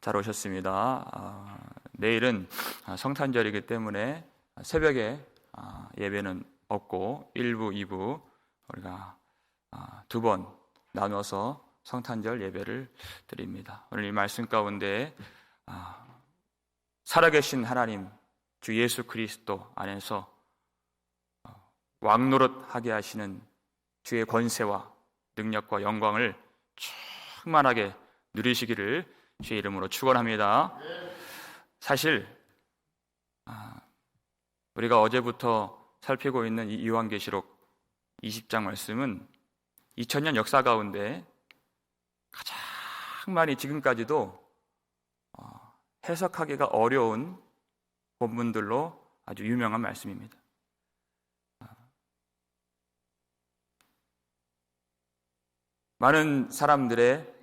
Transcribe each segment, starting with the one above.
잘 오셨습니다. 내일은 성탄절이기 때문에 새벽에 예배는 없고 1부, 2부 우리가 두 번 나눠서 성탄절 예배를 드립니다. 오늘 이 말씀 가운데 살아계신 하나님 주 예수 그리스도 안에서 왕노릇하게 하시는 주의 권세와 능력과 영광을 충만하게 누리시기를 주의 이름으로 축원합니다. 사실 우리가 어제부터 살피고 있는 이 요한계시록 20장 말씀은 2000년 역사 가운데 가장 많이 지금까지도 해석하기가 어려운 본문들로 아주 유명한 말씀입니다. 많은 사람들의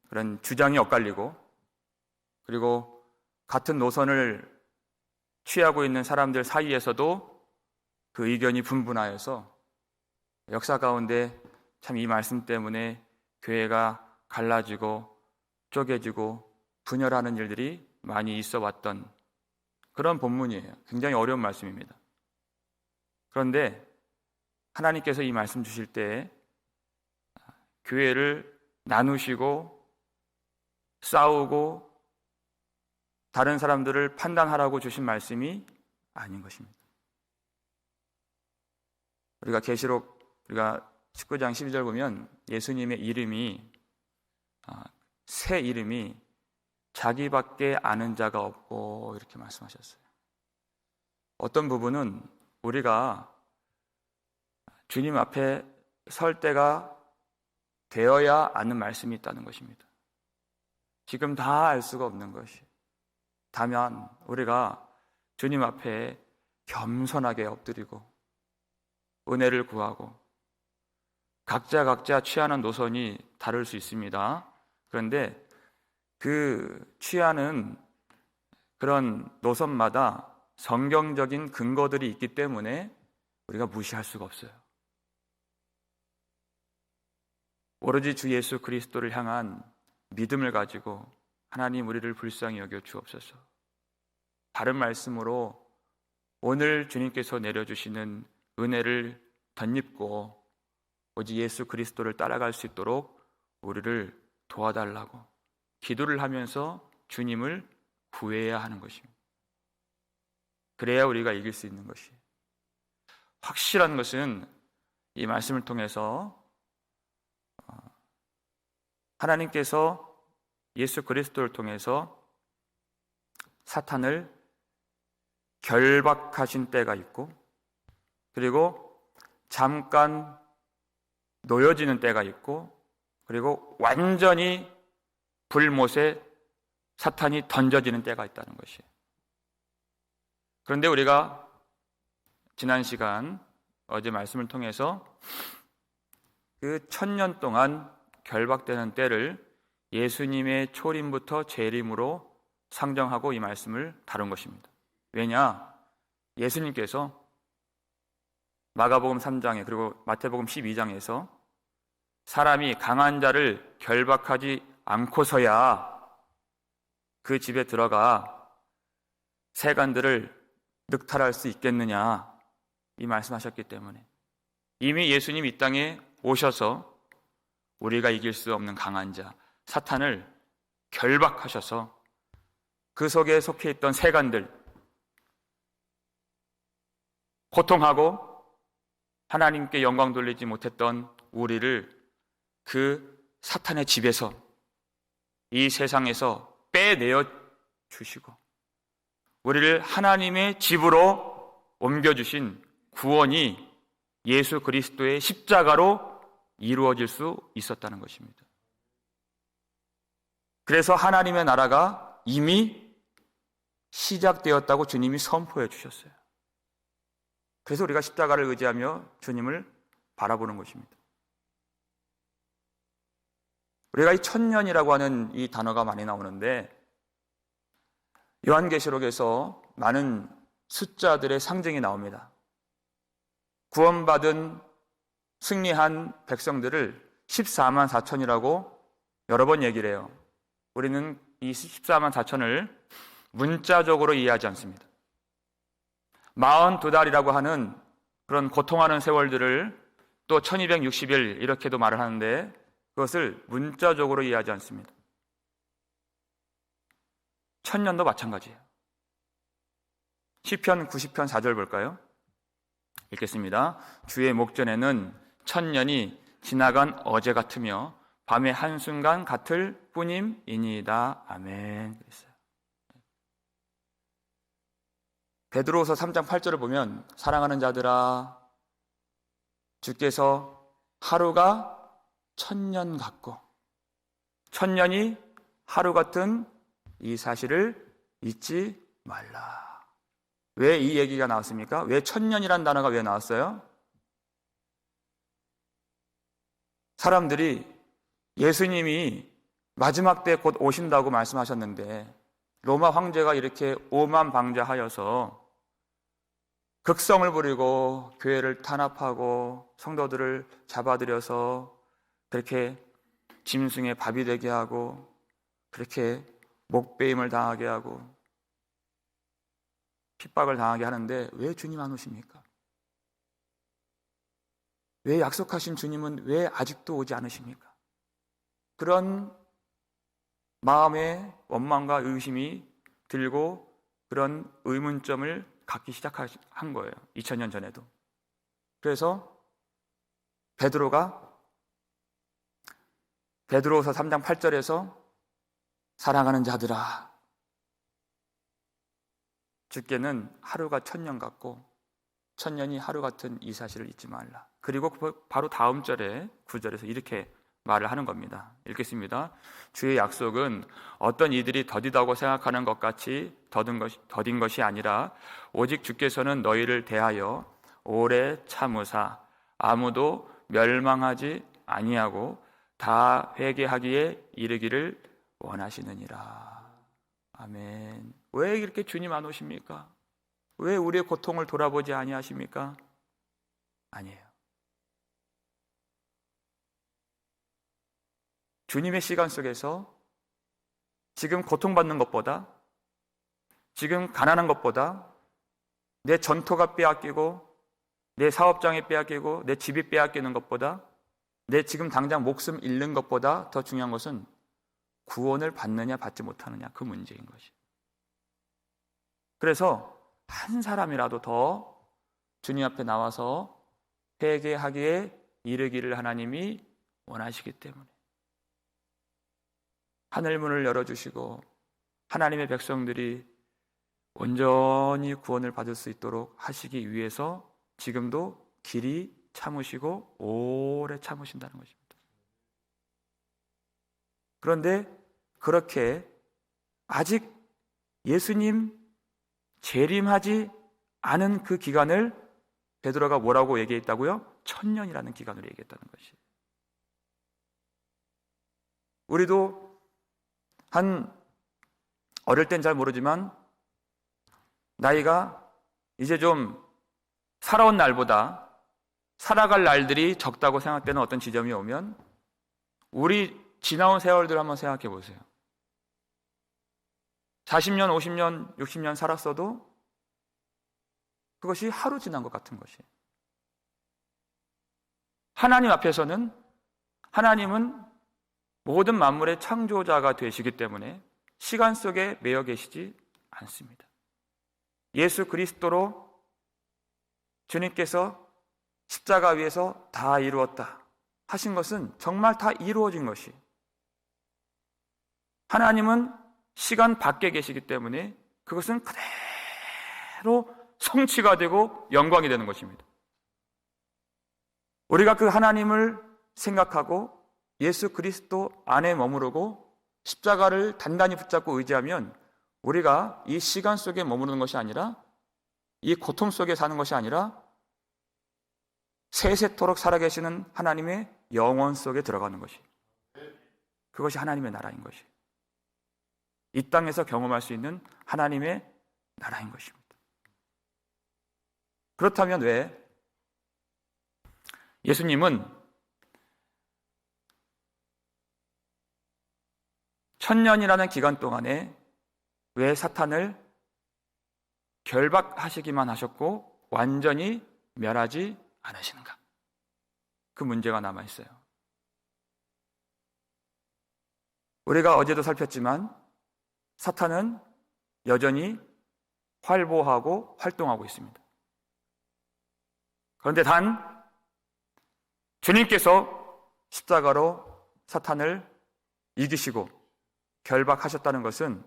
그런 주장이 엇갈리고 그리고 같은 노선을 취하고 있는 사람들 사이에서도 그 의견이 분분하여서 역사 가운데 참 이 말씀 때문에 교회가 갈라지고 쪼개지고 분열하는 일들이 많이 있어 왔던 그런 본문이에요. 굉장히 어려운 말씀입니다. 그런데 하나님께서 이 말씀 주실 때 교회를 나누시고 싸우고 다른 사람들을 판단하라고 주신 말씀이 아닌 것입니다. 우리가 계시록 19장 12절 보면 예수님의 이름이 새 이름이 자기밖에 아는 자가 없고 이렇게 말씀하셨어요. 어떤 부분은 우리가 주님 앞에 설 때가 되어야 아는 말씀이 있다는 것입니다. 지금 다 알 수가 없는 것이 다만 우리가 주님 앞에 겸손하게 엎드리고 은혜를 구하고 각자 취하는 노선이 다를 수 있습니다. 그런데 그 취하는 그런 노선마다 성경적인 근거들이 있기 때문에 우리가 무시할 수가 없어요. 오로지 주 예수 그리스도를 향한 믿음을 가지고 하나님 우리를 불쌍히 여겨 주옵소서. 다른 말씀으로 오늘 주님께서 내려주시는 은혜를 덧입고 오직 예수 그리스도를 따라갈 수 있도록 우리를 도와달라고 기도를 하면서 주님을 구해야 하는 것입니다. 그래야 우리가 이길 수 있는 것이 확실한 것은 이 말씀을 통해서 하나님께서 예수 그리스도를 통해서 사탄을 결박하신 때가 있고 그리고 잠깐 놓여지는 때가 있고 그리고 완전히 불못에 사탄이 던져지는 때가 있다는 것이에요. 그런데 우리가 지난 시간 어제 말씀을 통해서 그 1000년 동안 결박되는 때를 예수님의 초림부터 재림으로 상정하고 이 말씀을 다룬 것입니다. 왜냐? 예수님께서 마가복음 3장에 그리고 마태복음 12장에서 사람이 강한 자를 결박하지 않고서야 그 집에 들어가 세간들을 늑탈할 수 있겠느냐 이 말씀하셨기 때문에 이미 예수님 이 땅에 오셔서 우리가 이길 수 없는 강한 자 사탄을 결박하셔서 그 속에 속해 있던 세간들 고통하고 하나님께 영광 돌리지 못했던 우리를 그 사탄의 집에서 이 세상에서 빼내어 주시고 우리를 하나님의 집으로 옮겨주신 구원이 예수 그리스도의 십자가로 이루어질 수 있었다는 것입니다. 그래서 하나님의 나라가 이미 시작되었다고 주님이 선포해 주셨어요. 그래서 우리가 십자가를 의지하며 주님을 바라보는 것입니다. 우리가 이 1000년이라고 하는 이 단어가 많이 나오는데 요한계시록에서 많은 숫자들의 상징이 나옵니다. 구원받은 승리한 백성들을 14만 4천이라고 여러 번 얘기를 해요. 우리는 이 14만 4천을 문자적으로 이해하지 않습니다. 42달이라고 하는 그런 고통하는 세월들을 또 1260일 이렇게도 말을 하는데 그것을 문자적으로 이해하지 않습니다. 1000년도 마찬가지예요. 시편 90편 4절 볼까요? 읽겠습니다. 주의 목전에는 1000년이 지나간 어제 같으며 밤의 한순간 같을 뿐임이니이다. 아멘. 그랬어요. 베드로후서 3장 8절을 보면 사랑하는 자들아 주께서 하루가 1000년 같고 1000년이 하루 같은 이 사실을 잊지 말라. 왜 이 얘기가 나왔습니까? 왜 1000년이라는 단어가 왜 나왔어요? 사람들이 예수님이 마지막 때 곧 오신다고 말씀하셨는데 로마 황제가 이렇게 오만방자하여서 극성을 부리고 교회를 탄압하고 성도들을 잡아들여서 그렇게 짐승의 밥이 되게 하고 그렇게 목베임을 당하게 하고 핍박을 당하게 하는데 왜 주님 안 오십니까? 왜 약속하신 주님은 왜 아직도 오지 않으십니까? 그런 마음의 원망과 의심이 들고 그런 의문점을 갖기 시작한 거예요. 2000년 전에도. 그래서 베드로가 베드로후서 3장 8절에서 사랑하는 자들아 주께는 하루가 1000년 같고 1000년이 하루 같은 이 사실을 잊지 말라. 그리고 바로 다음 절에 9절에서 이렇게 말을 하는 겁니다. 읽겠습니다. 주의 약속은 어떤 이들이 더디다고 생각하는 것 같이 더딘 것이 아니라 오직 주께서는 너희를 대하여 오래 참으사 아무도 멸망하지 아니하고 다 회개하기에 이르기를 원하시느니라. 아멘. 왜 이렇게 주님 안 오십니까? 왜 우리의 고통을 돌아보지 아니하십니까? 아니에요. 주님의 시간 속에서 지금 고통받는 것보다 지금 가난한 것보다 내 전토가 빼앗기고 내 사업장이 빼앗기고 내 집이 빼앗기는 것보다 내 지금 당장 목숨 잃는 것보다 더 중요한 것은 구원을 받느냐 받지 못하느냐 그 문제인 것이. 그래서 한 사람이라도 더 주님 앞에 나와서 회개하기에 이르기를 하나님이 원하시기 때문에 하늘문을 열어주시고 하나님의 백성들이 온전히 구원을 받을 수 있도록 하시기 위해서 지금도 길이 참으시고 오래 참으신다는 것입니다. 그런데 그렇게 아직 예수님 재림하지 않은 그 기간을 베드로가 뭐라고 얘기했다고요? 1000년이라는 기간으로 얘기했다는 것이. 우리도 어릴 땐 잘 모르지만 나이가 이제 좀 살아온 날보다 살아갈 날들이 적다고 생각되는 어떤 지점이 오면 우리 지나온 세월들 한번 생각해 보세요. 40년, 50년, 60년 살았어도 그것이 하루 지난 것 같은 것이. 하나님 앞에서는 하나님은 모든 만물의 창조자가 되시기 때문에 시간 속에 매여 계시지 않습니다. 예수 그리스도로 주님께서 십자가 위에서 다 이루었다 하신 것은 정말 다 이루어진 것이. 하나님은 시간 밖에 계시기 때문에 그것은 그대로 성취가 되고 영광이 되는 것입니다. 우리가 그 하나님을 생각하고 예수 그리스도 안에 머무르고 십자가를 단단히 붙잡고 의지하면 우리가 이 시간 속에 머무르는 것이 아니라 이 고통 속에 사는 것이 아니라 세세토록 살아계시는 하나님의 영원 속에 들어가는 것이. 그것이 하나님의 나라인 것이. 이 땅에서 경험할 수 있는 하나님의 나라인 것입니다. 그렇다면 왜 예수님은 천년이라는 기간 동안에 왜 사탄을 결박하시기만 하셨고 완전히 멸하지 않으시는가? 그 문제가 남아있어요. 우리가 어제도 살폈지만 사탄은 여전히 활보하고 활동하고 있습니다. 그런데 단 주님께서 십자가로 사탄을 이기시고 결박하셨다는 것은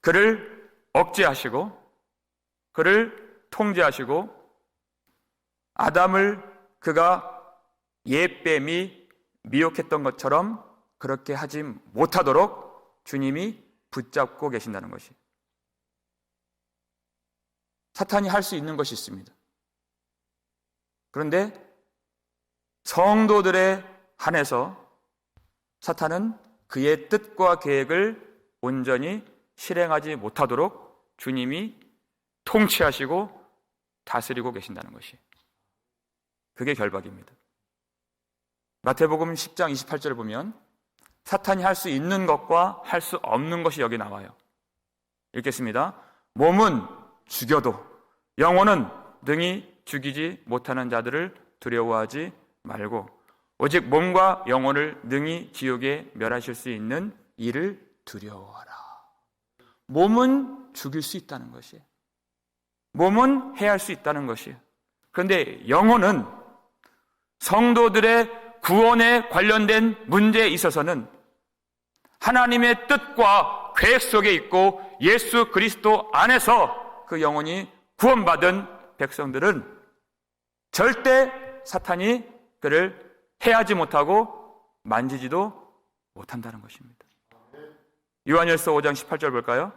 그를 억제하시고 그를 통제하시고 아담을 그가 옛뱀이 미혹했던 것처럼 그렇게 하지 못하도록 주님이 붙잡고 계신다는 것이. 사탄이 할 수 있는 것이 있습니다. 그런데 성도들에 한해서 사탄은 그의 뜻과 계획을 온전히 실행하지 못하도록 주님이 통치하시고 다스리고 계신다는 것이. 그게 결박입니다. 마태복음 10장 28절을 보면 사탄이 할 수 있는 것과 할 수 없는 것이 여기 나와요. 읽겠습니다. 몸은 죽여도 영혼은 능히 죽이지 못하는 자들을 두려워하지 말고 오직 몸과 영혼을 능히 지옥에 멸하실 수 있는 이를 두려워하라. 몸은 죽일 수 있다는 것이에요. 몸은 해할 수 있다는 것이에요. 그런데 영혼은 성도들의 구원에 관련된 문제에 있어서는 하나님의 뜻과 계획 속에 있고 예수 그리스도 안에서 그 영혼이 구원받은 백성들은 절대 사탄이 그를 해하지 못하고 만지지도 못한다는 것입니다. 요한일서 5장 18절 볼까요?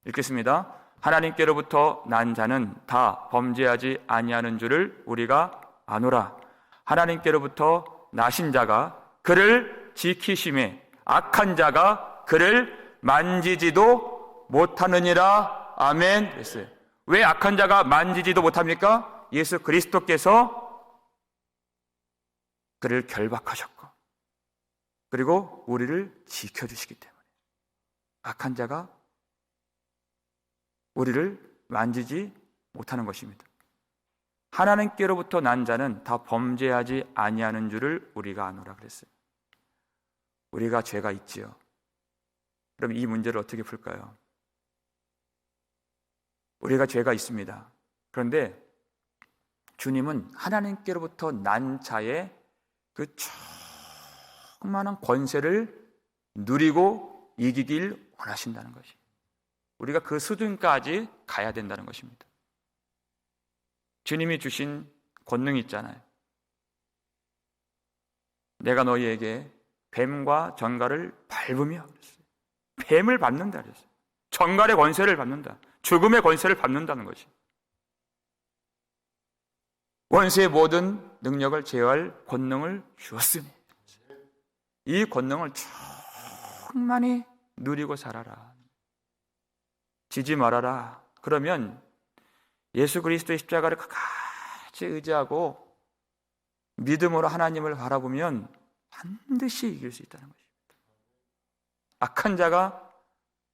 읽겠습니다. 하나님께로부터 난 자는 다 범죄하지 아니하는 줄을 우리가 아노라. 하나님께로부터 나신 자가 그를 지키심에 악한 자가 그를 만지지도 못하느니라. 아멘. 그랬어요. 왜 악한 자가 만지지도 못합니까? 예수 그리스도께서 그를 결박하셨고 그리고 우리를 지켜주시기 때문에 악한 자가 우리를 만지지 못하는 것입니다. 하나님께로부터 난 자는 다 범죄하지 아니하는 줄을 우리가 아노라 그랬어요. 우리가 죄가 있지요. 그럼 이 문제를 어떻게 풀까요? 우리가 죄가 있습니다. 그런데 주님은 하나님께로부터 난 자의 그 충만한 권세를 누리고 이기길 원하신다는 것이. 우리가 그 수준까지 가야 된다는 것입니다. 주님이 주신 권능이 있잖아요. 내가 너희에게 뱀과 전갈을 밟으며 그랬어요. 뱀을 밟는다 그랬어요. 전갈의 권세를 밟는다. 죽음의 권세를 밟는다는 것이. 원수의 모든 능력을 제어할 권능을 주었으니 이 권능을 충만히 누리고 살아라. 지지 말아라. 그러면 예수 그리스도의 십자가를 끝까지 의지하고 믿음으로 하나님을 바라보면 반드시 이길 수 있다는 것입니다. 악한 자가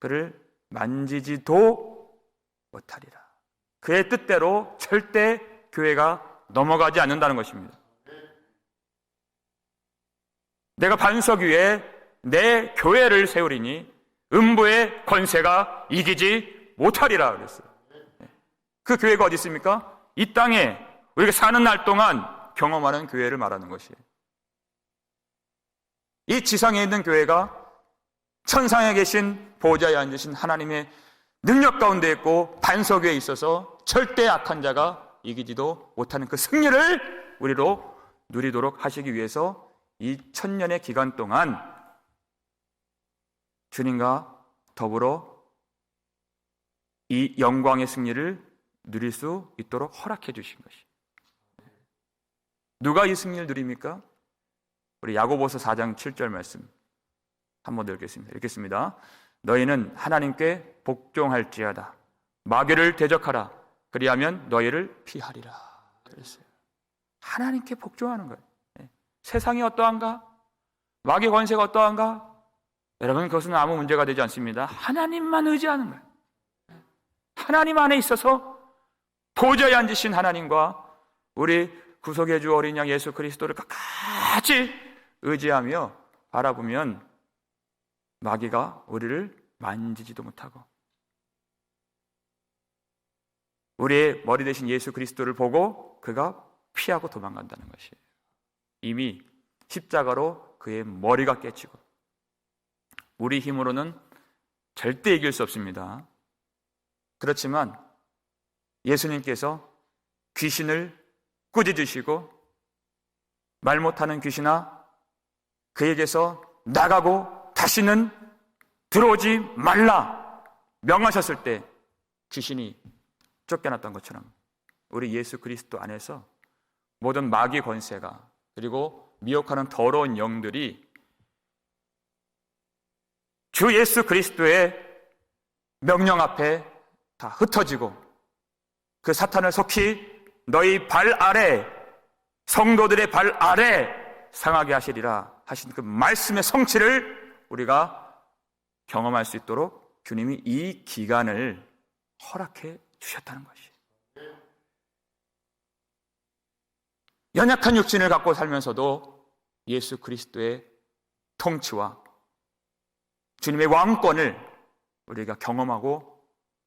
그를 만지지도 못하리라. 그의 뜻대로 절대 교회가 넘어가지 않는다는 것입니다. 내가 반석 위에 내 교회를 세우리니 음부의 권세가 이기지 못하리라 그랬어요. 그 교회가 어디 있습니까? 이 땅에 우리가 사는 날 동안 경험하는 교회를 말하는 것이에요. 이 지상에 있는 교회가 천상에 계신 보좌에 앉으신 하나님의 능력 가운데 있고 반석 위에 있어서 절대 악한 자가 이기지도 못하는 그 승리를 우리로 누리도록 하시기 위해서 이 1000년의 기간 동안 주님과 더불어 이 영광의 승리를 누릴 수 있도록 허락해 주신 것이. 누가 이 승리를 누립니까? 우리 야고보서 4장 7절 말씀 한번 더 읽겠습니다. 읽겠습니다. 너희는 하나님께 복종할지어다. 마귀를 대적하라. 그리하면 너희를 피하리라. 그랬어요. 하나님께 복종하는 거예요. 세상이 어떠한가? 마귀의 권세가 어떠한가? 여러분, 그것은 아무 문제가 되지 않습니다. 하나님만 의지하는 거예요. 하나님 안에 있어서 보좌에 앉으신 하나님과 우리 구속의 주 어린 양 예수 그리스도를 끝까지 의지하며 바라보면 마귀가 우리를 만지지도 못하고, 우리의 머리 대신 예수 그리스도를 보고 그가 피하고 도망간다는 것이에요. 이미 십자가로 그의 머리가 깨지고, 우리 힘으로는 절대 이길 수 없습니다. 그렇지만 예수님께서 귀신을 꾸짖으시고 말 못하는 귀신아 그에게서 나가고 다시는 들어오지 말라 명하셨을 때 귀신이 쫓겨났던 것처럼 우리 예수 그리스도 안에서 모든 마귀 권세가, 그리고 미혹하는 더러운 영들이 주 예수 그리스도의 명령 앞에 다 흩어지고 그 사탄을 속히 너희 발 아래, 성도들의 발 아래 상하게 하시리라 하신 그 말씀의 성취를 우리가 경험할 수 있도록 주님이 이 기간을 허락해 주셨다는 것이. 연약한 육신을 갖고 살면서도 예수 그리스도의 통치와 주님의 왕권을 우리가 경험하고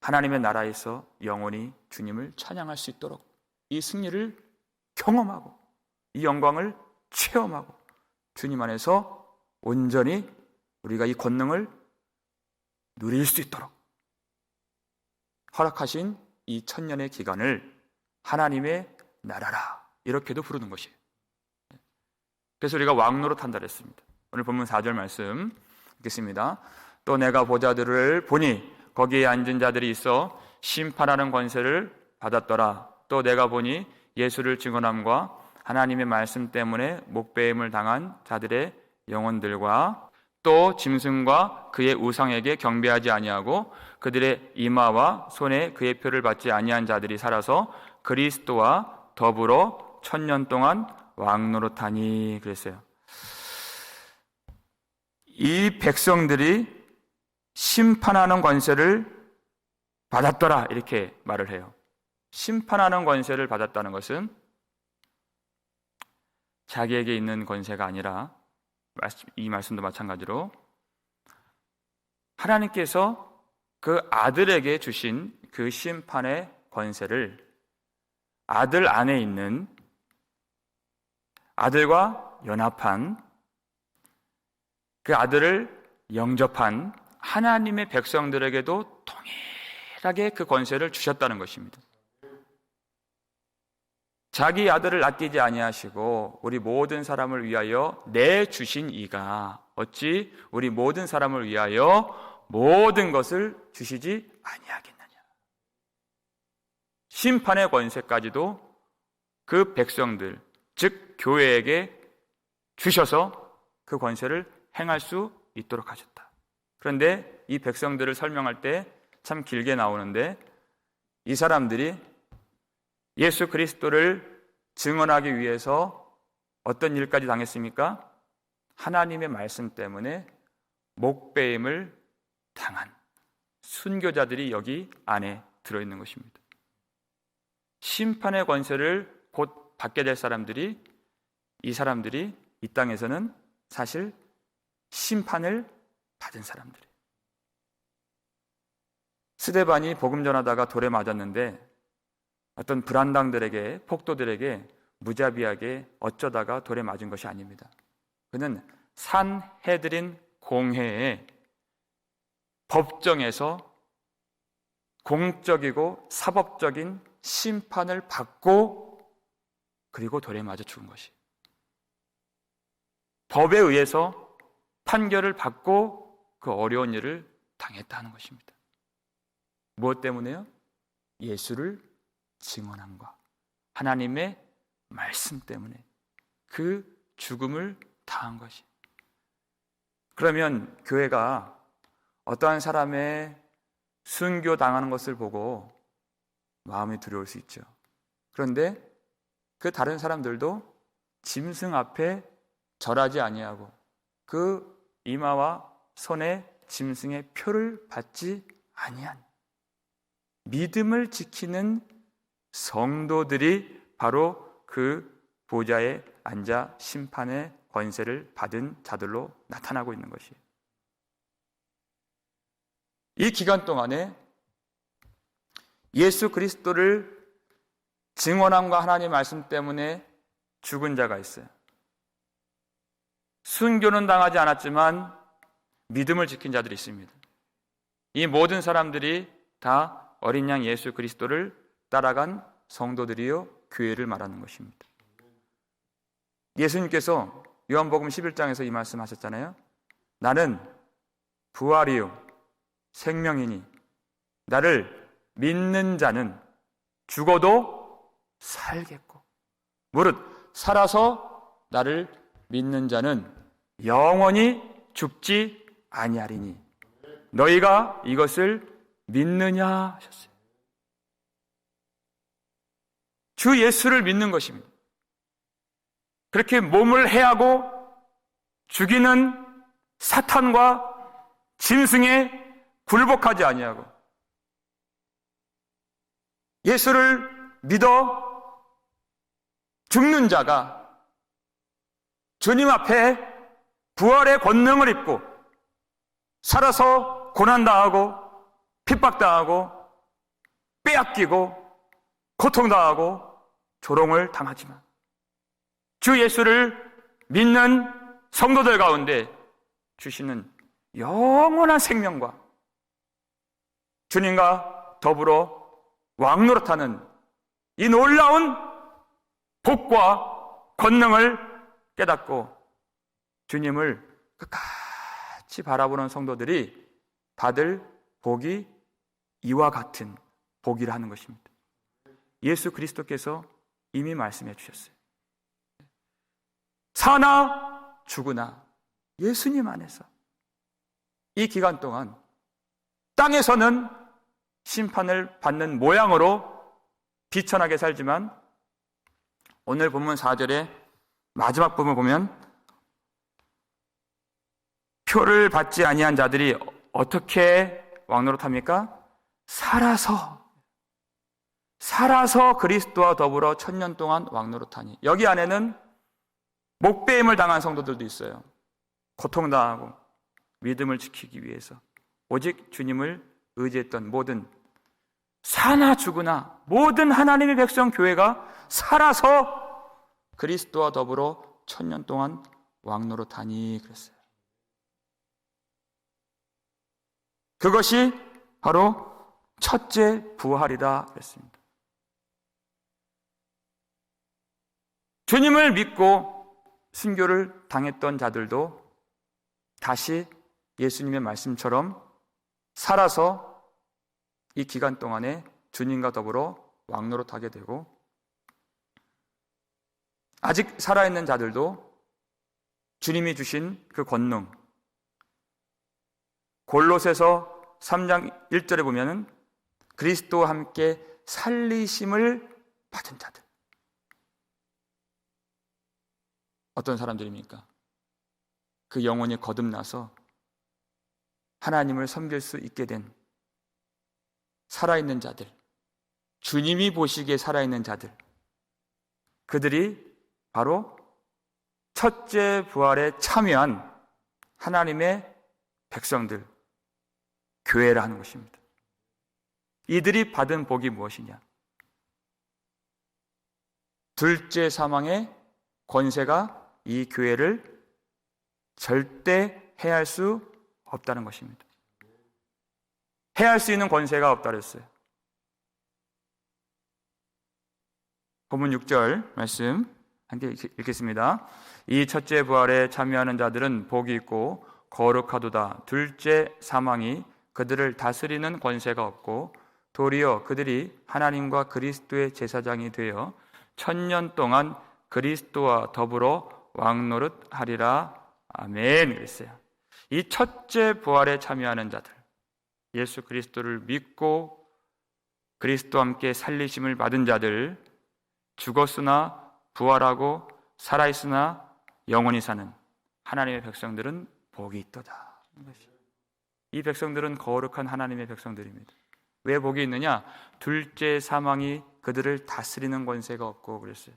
하나님의 나라에서 영원히 주님을 찬양할 수 있도록 이 승리를 경험하고 이 영광을 체험하고 주님 안에서 온전히 우리가 이 권능을 누릴 수 있도록 허락하신 이 천년의 기간을 하나님의 나라라 이렇게도 부르는 것이에요. 그래서 우리가 왕노릇 한다 그랬습니다. 오늘 본문 4절 말씀 읽겠습니다. 또 내가 보좌들을 보니 거기에 앉은 자들이 있어 심판하는 권세를 받았더라. 또 내가 보니 예수를 증언함과 하나님의 말씀 때문에 목배임을 당한 자들의 영혼들과 또 짐승과 그의 우상에게 경배하지 아니하고 그들의 이마와 손에 그의 표를 받지 아니한 자들이 살아서 그리스도와 더불어 1000년 동안 왕노릇하니 그랬어요. 이 백성들이 심판하는 권세를 받았더라 이렇게 말을 해요. 심판하는 권세를 받았다는 것은 자기에게 있는 권세가 아니라 이 말씀도 마찬가지로 하나님께서 그 아들에게 주신 그 심판의 권세를 아들 안에 있는 아들과 연합한 그 아들을 영접한 하나님의 백성들에게도 동일하게 그 권세를 주셨다는 것입니다. 자기 아들을 아끼지 아니하시고 우리 모든 사람을 위하여 내주신 이가 어찌 우리 모든 사람을 위하여 모든 것을 주시지 아니하겠느냐. 심판의 권세까지도 그 백성들, 즉 교회에게 주셔서 그 권세를 행할 수 있도록 하셨다. 그런데 이 백성들을 설명할 때 참 길게 나오는데 이 사람들이 예수 그리스도를 증언하기 위해서 어떤 일까지 당했습니까? 하나님의 말씀 때문에 목배임을 당한 순교자들이 여기 안에 들어있는 것입니다. 심판의 권세를 곧 받게 될 사람들이, 이 사람들이 이 땅에서는 사실 심판을 받은 사람들이에요. 스데반이 복음 전하다가 돌에 맞았는데 어떤 불안당들에게, 폭도들에게 무자비하게 어쩌다가 돌에 맞은 것이 아닙니다. 그는 산헤드린 공회의 법정에서 공적이고 사법적인 심판을 받고 그리고 돌에 맞아 죽은 것이, 법에 의해서 판결을 받고 그 어려운 일을 당했다는 것입니다. 무엇 때문에요? 예수를 증언함과 하나님의 말씀 때문에 그 죽음을 당한 것이. 그러면 교회가 어떠한 사람의 순교당하는 것을 보고 마음이 두려울 수 있죠. 그런데 그 다른 사람들도 짐승 앞에 절하지 아니하고 그 이마와 손에 짐승의 표를 받지 아니한 믿음을 지키는 성도들이 바로 그 보좌에 앉아 심판의 권세를 받은 자들로 나타나고 있는 것이에요. 이 기간 동안에 예수 그리스도를 증언함과 하나님의 말씀 때문에 죽은 자가 있어요. 순교는 당하지 않았지만 믿음을 지킨 자들이 있습니다. 이 모든 사람들이 다 어린 양 예수 그리스도를 따라간 성도들이요 교회를 말하는 것입니다. 예수님께서 요한복음 11장에서 이 말씀 하셨잖아요. 나는 부활이요 생명이니 나를 믿는 자는 죽어도 살겠고 무릇 살아서 나를 믿는 자는 영원히 죽지 아니하리니 너희가 이것을 믿느냐 하셨어요. 주 예수를 믿는 것입니다. 그렇게 몸을 해하고 죽이는 사탄과 짐승에 굴복하지 아니하고 예수를 믿어 죽는 자가 주님 앞에 부활의 권능을 입고 살아서 고난당하고 핍박당하고 빼앗기고 고통당하고 조롱을 당하지만 주 예수를 믿는 성도들 가운데 주시는 영원한 생명과 주님과 더불어 왕노릇하는 이 놀라운 복과 권능을 깨닫고 주님을 끝까지 바라보는 성도들이 받을 복이 이와 같은 복이라 하는 것입니다. 예수 그리스도께서 이미 말씀해 주셨어요. 사나 죽으나 예수님 안에서 이 기간 동안 땅에서는 심판을 받는 모양으로 비천하게 살지만 오늘 본문 4절의 마지막 부분을 보면 표를 받지 아니한 자들이 어떻게 왕노릇합니까? 살아서 그리스도와 더불어 1000년 동안 왕노릇하니. 여기 안에는 목배임을 당한 성도들도 있어요. 고통당하고 믿음을 지키기 위해서 오직 주님을 의지했던 모든 사나 죽으나 모든 하나님의 백성 교회가 살아서 그리스도와 더불어 1000년 동안 왕노릇하니 그랬어요. 그것이 바로 첫째 부활이다 그랬습니다. 주님을 믿고 순교를 당했던 자들도 다시 예수님의 말씀처럼 살아서 이 기간 동안에 주님과 더불어 왕노릇하게 되고 아직 살아있는 자들도 주님이 주신 그 권능 골로새서 3장 1절에 보면은 그리스도와 함께 살리심을 받은 자들 어떤 사람들입니까? 그 영혼이 거듭나서 하나님을 섬길 수 있게 된 살아있는 자들, 주님이 보시기에 살아있는 자들, 그들이 바로 첫째 부활에 참여한 하나님의 백성들, 교회라 하는 것입니다. 이들이 받은 복이 무엇이냐? 둘째 사망의 권세가 이 교회를 절대 해할 수 없다는 것입니다. 해할 수 있는 권세가 없다 그랬어요. 본문 6절 말씀 함께 읽겠습니다. 이 첫째 부활에 참여하는 자들은 복이 있고 거룩하도다. 둘째 사망이 그들을 다스리는 권세가 없고 도리어 그들이 하나님과 그리스도의 제사장이 되어 1000년 동안 그리스도와 더불어 왕노릇하리라. 아멘. 그랬어요. 이 첫째 부활에 참여하는 자들, 예수 그리스도를 믿고 그리스도와 함께 살리심을 받은 자들, 죽었으나 부활하고 살아있으나 영원히 사는 하나님의 백성들은 복이 있도다. 이 백성들은 거룩한 하나님의 백성들입니다. 왜 복이 있느냐? 둘째 사망이 그들을 다스리는 권세가 없고 그랬어요.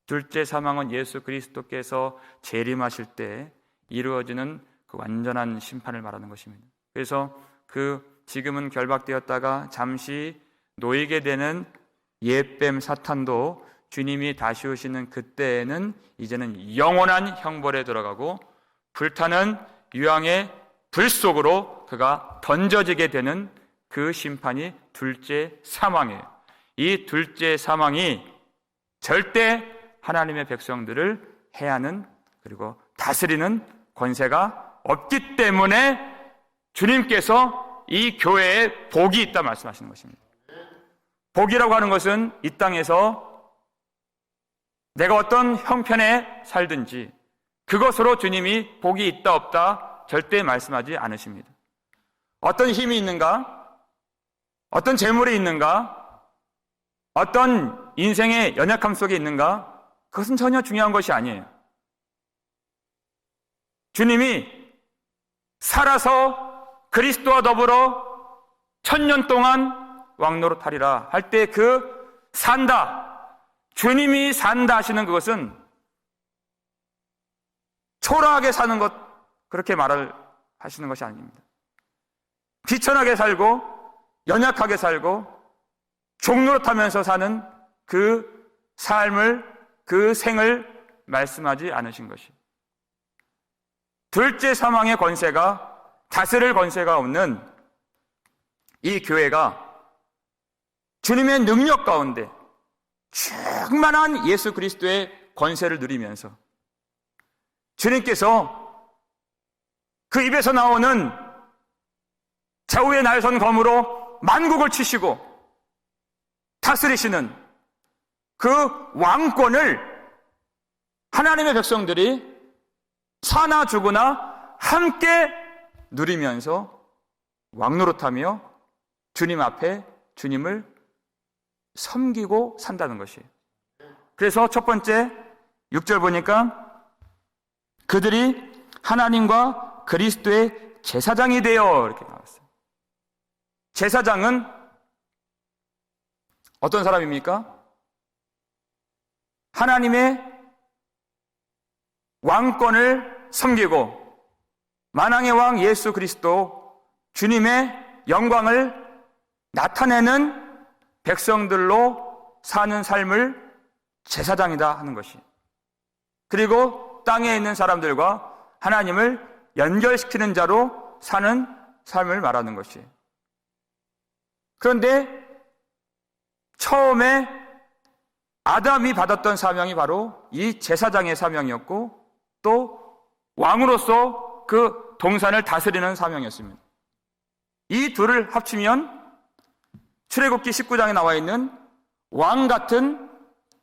둘째 사망은 예수 그리스도께서 재림하실 때 이루어지는 그 완전한 심판을 말하는 것입니다. 그래서 지금은 결박되었다가 잠시 놓이게 되는 옛뱀 사탄도 주님이 다시 오시는 그때에는 이제는 영원한 형벌에 들어가고 불타는 유황의 불 속으로 그가 던져지게 되는 그 심판이 둘째 사망이에요. 이 둘째 사망이 절대 하나님의 백성들을 해하는 그리고 다스리는 권세가 없기 때문에 주님께서 이 교회에 복이 있다 말씀하시는 것입니다. 복이라고 하는 것은 이 땅에서 내가 어떤 형편에 살든지 그것으로 주님이 복이 있다 없다 절대 말씀하지 않으십니다. 어떤 힘이 있는가? 어떤 재물이 있는가? 어떤 인생의 연약함 속에 있는가? 그것은 전혀 중요한 것이 아니에요. 주님이 살아서 그리스도와 더불어 1000년 동안 왕노릇하리라 할 때 그 산다, 주님이 산다 하시는 그것은 초라하게 사는 것, 그렇게 말을 하시는 것이 아닙니다. 비천하게 살고 연약하게 살고 종노릇하면서 사는 그 삶을, 그 생을 말씀하지 않으신 것이, 둘째 사망의 권세가, 다스릴 권세가 없는 이 교회가 주님의 능력 가운데 충만한 예수 그리스도의 권세를 누리면서 주님께서 그 입에서 나오는 좌우의 날선 검으로 만국을 치시고 다스리시는 그 왕권을 하나님의 백성들이 사나 죽으나 함께 누리면서 왕노릇하며 주님 앞에 주님을 섬기고 산다는 것이에요. 그래서 첫 번째 6절 보니까 그들이 하나님과 그리스도의 제사장이 되어 이렇게 나왔어요. 제사장은 어떤 사람입니까? 하나님의 왕권을 섬기고 만왕의 왕 예수 그리스도 주님의 영광을 나타내는 백성들로 사는 삶을 제사장이다 하는 것이, 그리고 땅에 있는 사람들과 하나님을 연결시키는 자로 사는 삶을 말하는 것이. 그런데 처음에 아담이 받았던 사명이 바로 이 제사장의 사명이었고 또 왕으로서 그 동산을 다스리는 사명이었습니다. 이 둘을 합치면 출애굽기 19장에 나와 있는 왕 같은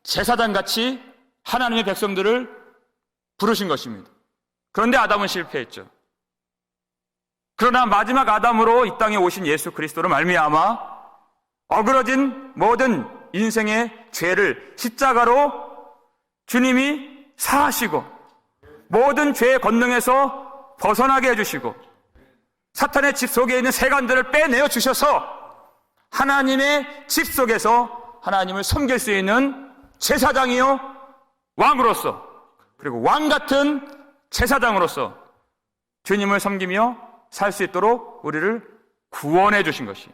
제사장같이 하나님의 백성들을 부르신 것입니다. 그런데 아담은 실패했죠. 그러나 마지막 아담으로 이 땅에 오신 예수 그리스도로 말미암아 어그러진 모든 인생의 죄를 십자가로 주님이 사하시고 모든 죄의 권능에서 벗어나게 해주시고 사탄의 집 속에 있는 세간들을 빼내어 주셔서 하나님의 집 속에서 하나님을 섬길 수 있는 제사장이요 왕으로서, 그리고 왕 같은 제사장으로서 주님을 섬기며 살 수 있도록 우리를 구원해 주신 것이,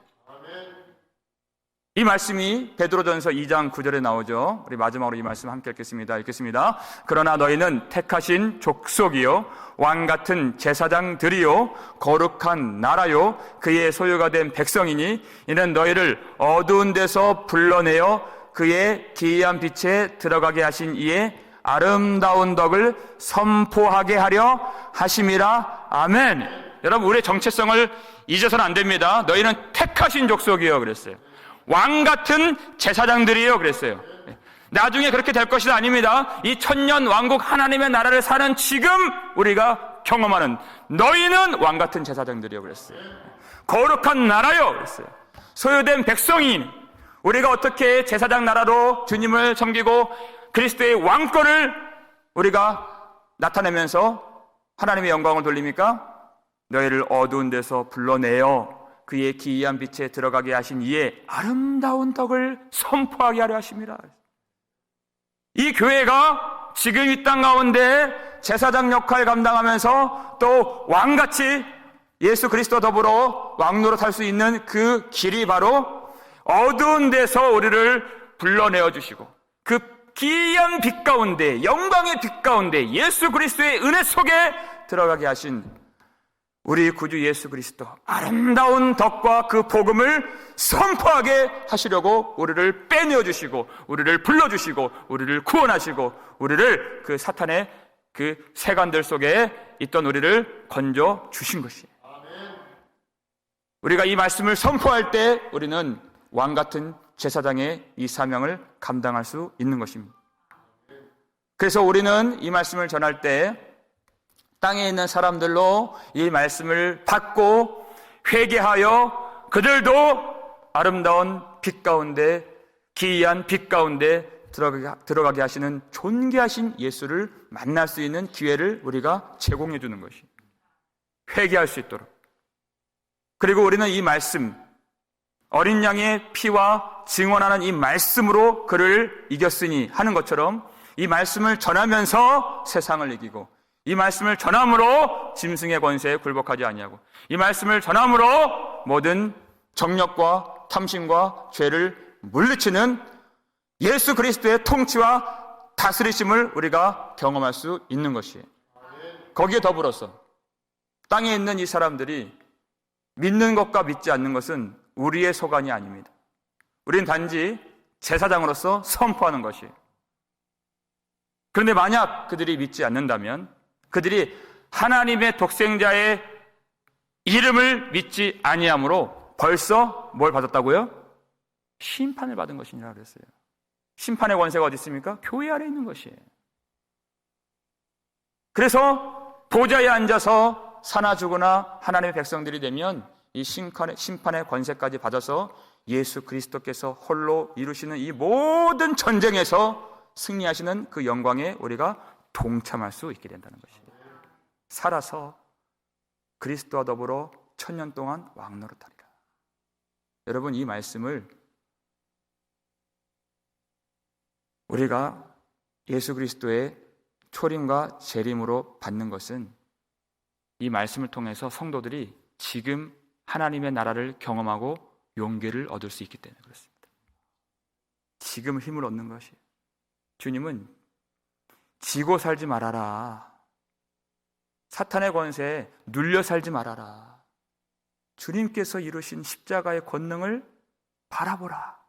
이 말씀이 베드로전서 2장 9절에 나오죠. 우리 마지막으로 이 말씀 함께 읽겠습니다. 그러나 너희는 택하신 족속이요 왕 같은 제사장들이요 거룩한 나라요 그의 소유가 된 백성이니 이는 너희를 어두운 데서 불러내어 그의 기이한 빛에 들어가게 하신 이의 아름다운 덕을 선포하게 하려 하심이라. 아멘. 여러분, 우리의 정체성을 잊어서는 안 됩니다. 너희는 택하신 족속이요 그랬어요. 왕 같은 제사장들이요 그랬어요. 나중에 그렇게 될 것이 아닙니다. 이 1000년 왕국 하나님의 나라를 사는 지금 우리가 경험하는 너희는 왕 같은 제사장들이요 그랬어요. 거룩한 나라요 그랬어요. 소유된 백성이, 우리가 어떻게 제사장 나라로 주님을 섬기고 그리스도의 왕권을 우리가 나타내면서 하나님의 영광을 돌립니까? 너희를 어두운 데서 불러내어 그의 기이한 빛에 들어가게 하신 이의 아름다운 덕을 선포하게 하려 하심이라. 이 교회가 지금 이 땅 가운데 제사장 역할 감당하면서 또 왕같이 예수 그리스도 더불어 왕노로 살 수 있는 그 길이 바로 어두운 데서 우리를 불러내어 주시고 그 기이한 빛 가운데, 영광의 빛 가운데 예수 그리스도의 은혜 속에 들어가게 하신 우리 구주 예수 그리스도 아름다운 덕과 그 복음을 선포하게 하시려고 우리를 빼내어 주시고 우리를 불러주시고 우리를 구원하시고 우리를 그 사탄의 그 세간들 속에 있던 우리를 건져 주신 것이에요. 우리가 이 말씀을 선포할 때 우리는 왕같은 제사장의 이 사명을 감당할 수 있는 것입니다. 그래서 우리는 이 말씀을 전할 때 땅에 있는 사람들로 이 말씀을 받고 회개하여 그들도 아름다운 빛 가운데, 기이한 빛 가운데 들어가게 하시는 존귀하신 예수를 만날 수 있는 기회를 우리가 제공해 주는 것이 회개할 수 있도록. 그리고 우리는 이 말씀, 어린 양의 피와 증언하는 이 말씀으로 그를 이겼으니 하는 것처럼 이 말씀을 전하면서 세상을 이기고 이 말씀을 전함으로 짐승의 권세에 굴복하지 아니하고 이 말씀을 전함으로 모든 정력과 탐심과 죄를 물리치는 예수 그리스도의 통치와 다스리심을 우리가 경험할 수 있는 것이에요. 거기에 더불어서 땅에 있는 이 사람들이 믿는 것과 믿지 않는 것은 우리의 소관이 아닙니다. 우리는 단지 제사장으로서 선포하는 것이에요. 그런데 만약 그들이 믿지 않는다면 그들이 하나님의 독생자의 이름을 믿지 아니함으로 벌써 뭘 받았다고요? 심판을 받은 것이니라 그랬어요. 심판의 권세가 어디 있습니까? 교회 안에 있는 것이에요. 그래서 보좌에 앉아서 사나 죽으나 하나님의 백성들이 되면 이 심판의 권세까지 받아서 예수 그리스도께서 홀로 이루시는 이 모든 전쟁에서 승리하시는 그 영광에 우리가 동참할 수 있게 된다는 것이에요. 살아서 그리스도와 더불어 1000년 동안 왕노릇하리라. 여러분, 이 말씀을 우리가 예수 그리스도의 초림과 재림으로 받는 것은 이 말씀을 통해서 성도들이 지금 하나님의 나라를 경험하고 용기를 얻을 수 있기 때문에 그렇습니다. 지금 힘을 얻는 것이에요. 주님은 지고 살지 말아라. 사탄의 권세에 눌려 살지 말아라. 주님께서 이루신 십자가의 권능을 바라보라.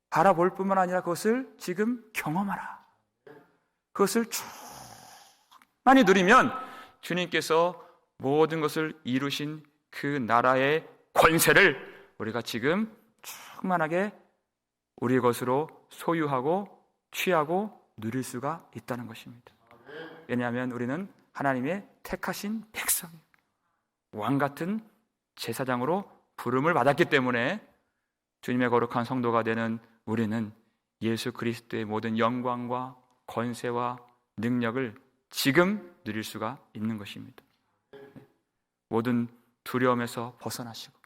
바라볼 뿐만 아니라 그것을 지금 경험하라. 그것을 충만히 누리면 주님께서 모든 것을 이루신 그 나라의 권세를 우리가 지금 충만하게 우리의 것으로 소유하고 취하고 누릴 수가 있다는 것입니다. 왜냐하면 우리는 하나님의 택하신 백성이에요. 왕같은 제사장으로 부름을 받았기 때문에 주님의 거룩한 성도가 되는 우리는 예수 그리스도의 모든 영광과 권세와 능력을 지금 누릴 수가 있는 것입니다. 모든 두려움에서 벗어나시고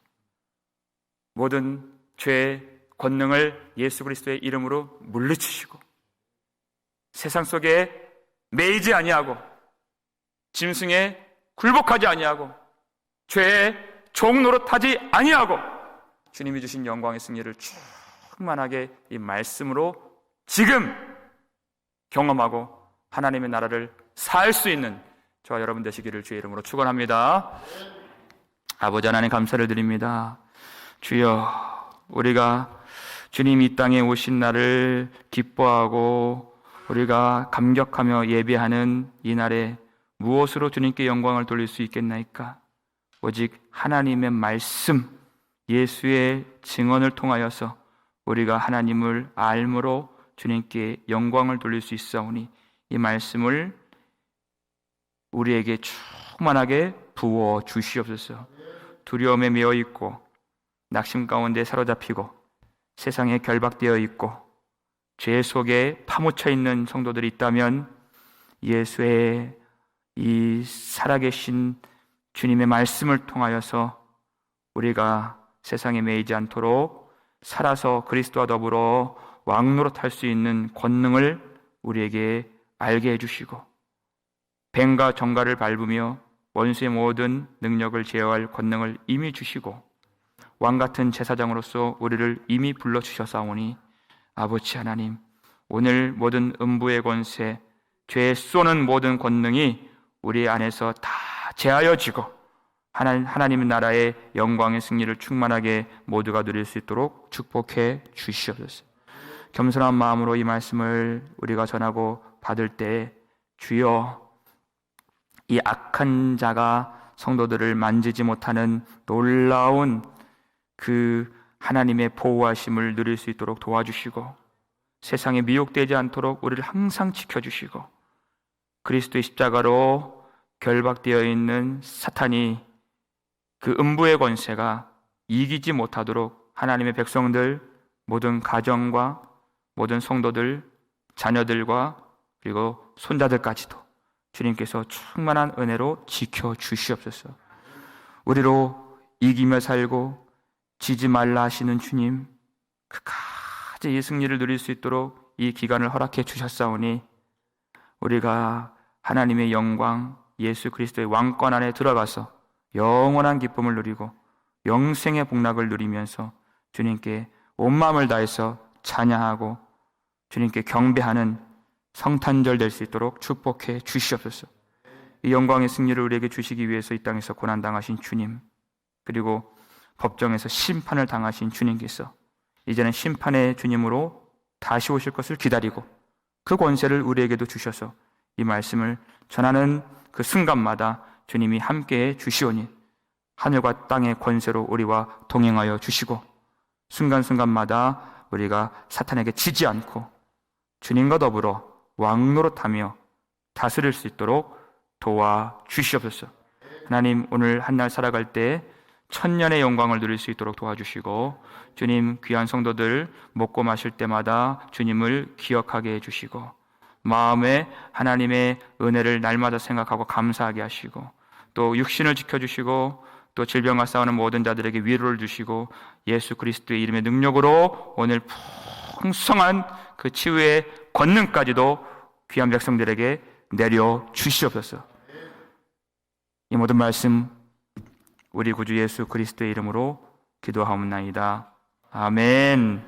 모든 죄의 권능을 예수 그리스도의 이름으로 물리치시고 세상 속에 매이지 아니하고 짐승에 굴복하지 아니하고 죄의 종 노릇하지 아니하고 주님이 주신 영광의 승리를 충만하게 이 말씀으로 지금 경험하고 하나님의 나라를 살 수 있는 저와 여러분 되시기를 주의 이름으로 축원합니다. 아버지 하나님 감사를 드립니다. 주여, 우리가 주님 이 땅에 오신 날을 기뻐하고 우리가 감격하며 예배하는 이 날에 무엇으로 주님께 영광을 돌릴 수 있겠나이까? 오직 하나님의 말씀, 예수의 증언을 통하여서 우리가 하나님을 알므로 주님께 영광을 돌릴 수 있사오니 이 말씀을 우리에게 충만하게 부어 주시옵소서. 두려움에 매여 있고 낙심 가운데 사로잡히고 세상에 결박되어 있고 죄 속에 파묻혀 있는 성도들이 있다면 예수의 이 살아계신 주님의 말씀을 통하여서 우리가 세상에 매이지 않도록 살아서 그리스도와 더불어 왕노릇할 수 있는 권능을 우리에게 알게 해주시고, 뱀과 정갈을 밟으며 원수의 모든 능력을 제어할 권능을 이미 주시고, 왕같은 제사장으로서 우리를 이미 불러주셨사오니 아버지 하나님, 오늘 모든 음부의 권세, 죄에 쏘는 모든 권능이 우리 안에서 다 제하여지고 하나님 나라의 영광의 승리를 충만하게 모두가 누릴 수 있도록 축복해 주시옵소서. 겸손한 마음으로 이 말씀을 우리가 전하고 받을 때, 주여, 이 악한 자가 성도들을 만지지 못하는 놀라운 그 하나님의 보호하심을 누릴 수 있도록 도와주시고, 세상에 미혹되지 않도록 우리를 항상 지켜주시고, 그리스도의 십자가로 결박되어 있는 사탄이, 그 음부의 권세가 이기지 못하도록 하나님의 백성들, 모든 가정과 모든 성도들, 자녀들과 그리고 손자들까지도 주님께서 충만한 은혜로 지켜주시옵소서. 우리로 이기며 살고 지지 말라 하시는 주님, 끝까지 이 승리를 누릴 수 있도록 이 기간을 허락해 주셨사오니, 우리가 하나님의 영광, 예수 그리스도의 왕권 안에 들어가서 영원한 기쁨을 누리고 영생의 복락을 누리면서 주님께 온 마음을 다해서 찬양하고 주님께 경배하는 성탄절 될 수 있도록 축복해 주시옵소서. 이 영광의 승리를 우리에게 주시기 위해서 이 땅에서 고난당하신 주님, 그리고 법정에서 심판을 당하신 주님께서 이제는 심판의 주님으로 다시 오실 것을 기다리고 그 권세를 우리에게도 주셔서 이 말씀을 전하는 그 순간마다 주님이 함께해 주시오니 하늘과 땅의 권세로 우리와 동행하여 주시고, 순간순간마다 우리가 사탄에게 지지 않고 주님과 더불어 왕노릇하며 다스릴 수 있도록 도와주시옵소서. 하나님, 오늘 한 날 살아갈 때 천년의 영광을 누릴 수 있도록 도와주시고, 주님 귀한 성도들 먹고 마실 때마다 주님을 기억하게 해주시고, 마음에 하나님의 은혜를 날마다 생각하고 감사하게 하시고, 또 육신을 지켜주시고, 또 질병과 싸우는 모든 자들에게 위로를 주시고, 예수 그리스도의 이름의 능력으로 오늘 풍성한 그 치유의 권능까지도 귀한 백성들에게 내려 주시옵소서. 이 모든 말씀 우리 구주 예수 그리스도의 이름으로 기도하옵나이다. 아멘.